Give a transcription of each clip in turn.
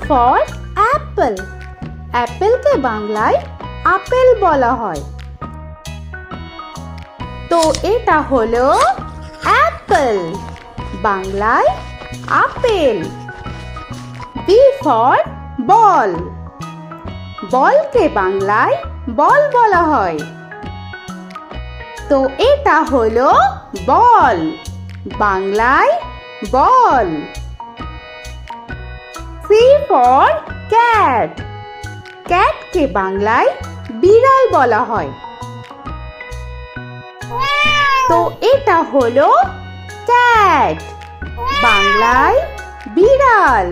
For Apple. অ্যাপেলকে বাংলায় apple বলা হয়। তো এটা হলো অ্যাপল, বাংলায় আপেল। B for ball. বলকে বাংলায় বল বলা হয়। তো এটা হলো বল, বাংলায় বল। C for cat. ক্যাটকে বাংলায় বিড়াল বলা হয়। তো এটা হলো ক্যাট, বাংলায় বিড়াল।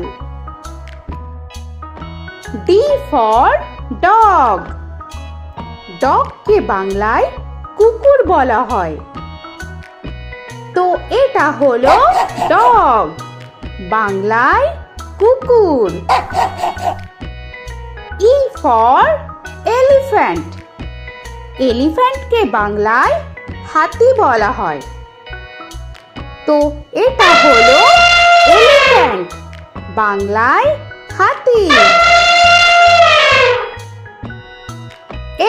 D for dog. ডগকে বাংলায় কুকুর বলা হয়। তো এটা হলো ডগ, বাংলায় কুকুর। E for elephant. এলিফ্যান্টকে বাংলায় হাতি বলা হয়। তো এটা হলো এলিফ্যান্ট, বাংলায় হাতি।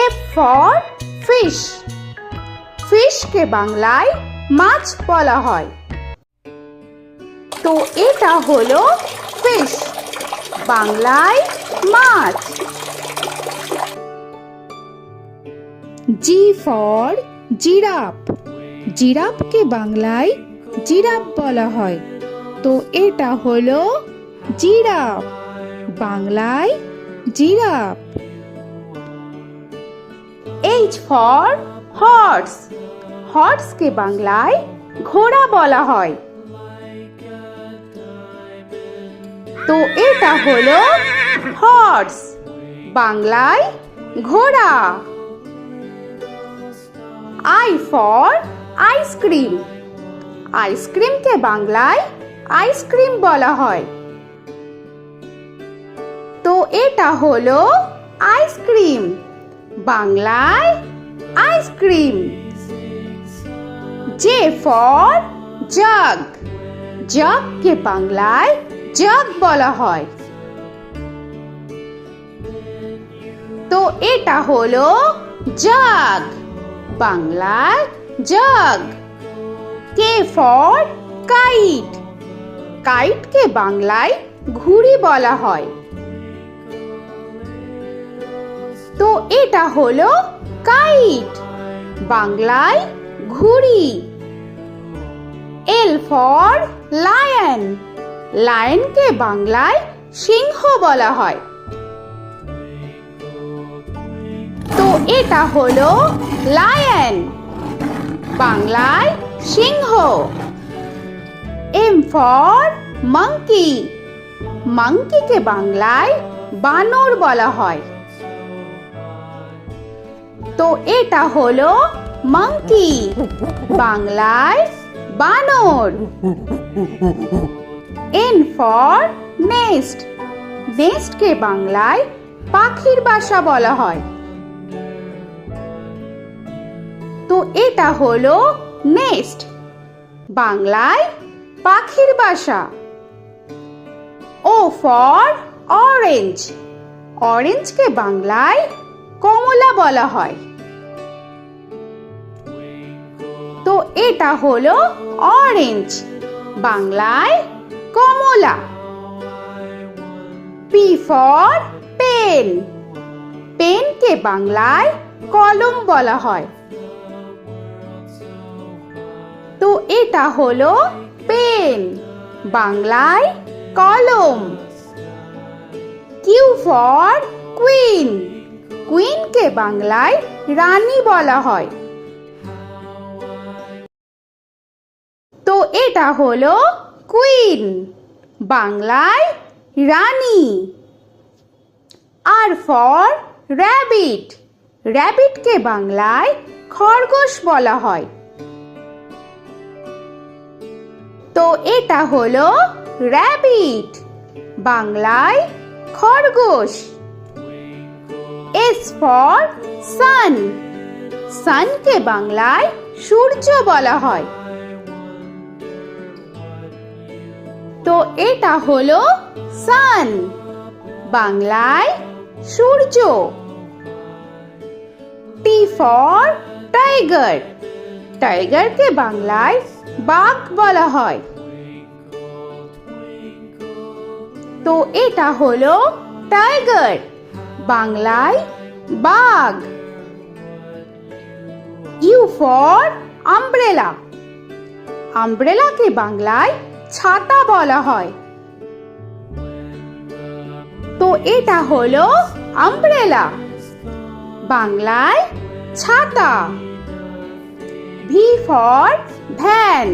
F for fish. ফিশকে বাংলায় মাছ বলা হয়। তো এটা হলো ফিশ, বাংলায় মাছ। G for giraffe. জিরাফকে বাংলায় জিরাফ বলা হয়। তো এটা হলো জিরাফ, বাংলায় জিরাফ। H for horse. হর্সকে বাংলায় ঘোড়া বলা হয়। তো এটা হলো হর্স, বাংলায় ঘোড়া। I for ice cream. আইসক্রিমকে বাংলায় আইসক্রিম বলা হয়। তো এটা হলো আইসক্রিম, বাংলায় আইসক্রিম। J for jug. জাগকে বাংলায় জাগ বলা হয়। তো এটা হলো জাগ, বাংলায় জাগ। K for kite. কাইটকে বাংলায় ঘুড়ি বলা হয়। তো এটা হলো কাইট, বাংলায় ঘুড়ি। L for lion. লায়নকে বাংলায় সিংহ বলা হয়। তো এটা হলো লায়ন, বাংলায় সিংহ। M for monkey. মাঙ্কিকে বাংলায় বানর বলা হয়। তো এটা হলো মাঙ্কি, বাংলায় বানর। N for nest. নেস্টকে বাংলায় পাখির বাসা বলা হয়। তো এটা হলো নেস্ট, বাংলায় পাখির বাসা। O for orange. অরেঞ্জকে বাংলায় কমলা বলা হয়। তো এটা হলো অরেঞ্জ, বাংলায় কমলা। P for pen. পেনকে বাংলায় কলম বলা হয়। তো এটা হলো পেন, বাংলায় কলম। Q for queen. কুইনকে বাংলায় রানী বলা হয়। তো এটা হলো কুইন, বাংলায় রানী। আর ফর র‍্যাবিট। র‍্যাবিটকে বাংলায় খরগোশ বলা হয়। তো এটা হলো র‍্যাবিট, বাংলায় খরগোশ। S for sun. সানকে বাংলায় সূর্য বলা হয়। তো এটা হলো সান, বাংলায় সূর্য। টি ফর টাইগার, টাইগারকে বাংলায় বাঘ বলা হয়। তো এটা হলো টাইগার, বাংলায় বাঘ। ইউ ফর আমব্রেলা, আমব্রেলাকে বাংলায় ছাতা বলা হয়। তো এটা হলো আমব্রেলা, বাংলায় ছাতা। ভি ফর ভ্যান,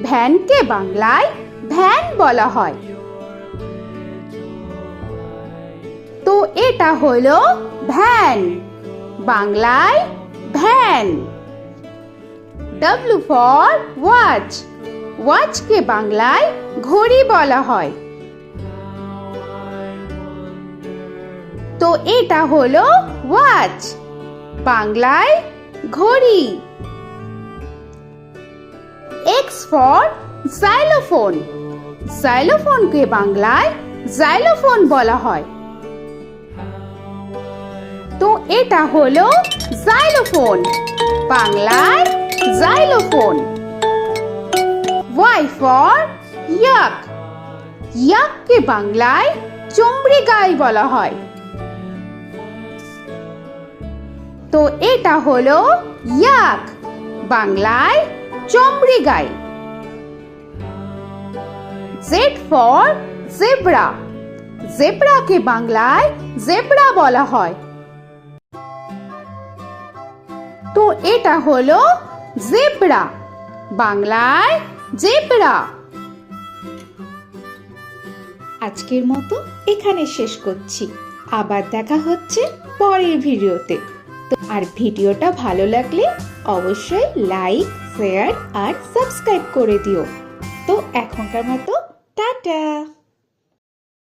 ভ্যানকে বাংলায় ভ্যান বলা হয়। তো এটা হলো ভ্যান, বাংলায় ভ্যান। ডব্লিউ ফর ওয়াচ, ওয়াচকে বাংলায় ঘড়ি বলা হয়। তো এটা হলো ওয়াচ, বাংলায় ঘড়ি। এক্স ফর জাইলোফোন, জাইলোফোনকে বাংলায় জাইলোফোন বলা হয়। তো এটা হলো জাইলোফোন, বাংলায় জাইলোফোন। ওয়াই ফর ইয়াক, ইয়াককে বাংলায় চমড়ি গাই বলা হয়। তো এটা হলো ইয়াক, বাংলায় চমড়ি গাই। জেড ফর জেব্রা, জেব্রাকে বাংলায় জেব্রা বলা হয়। তো এটা হলো জেব্রা, বাংলায় জেব্রা। আজকের মতো এখানে শেষ করছি, আবার দেখা হচ্ছে পরের ভিডিওতে। তো আর ভিডিওটা ভালো লাগলে অবশ্যই লাইক, শেয়ার আর সাবস্ক্রাইব করে দিও। তো এখনকার মতো টাটা।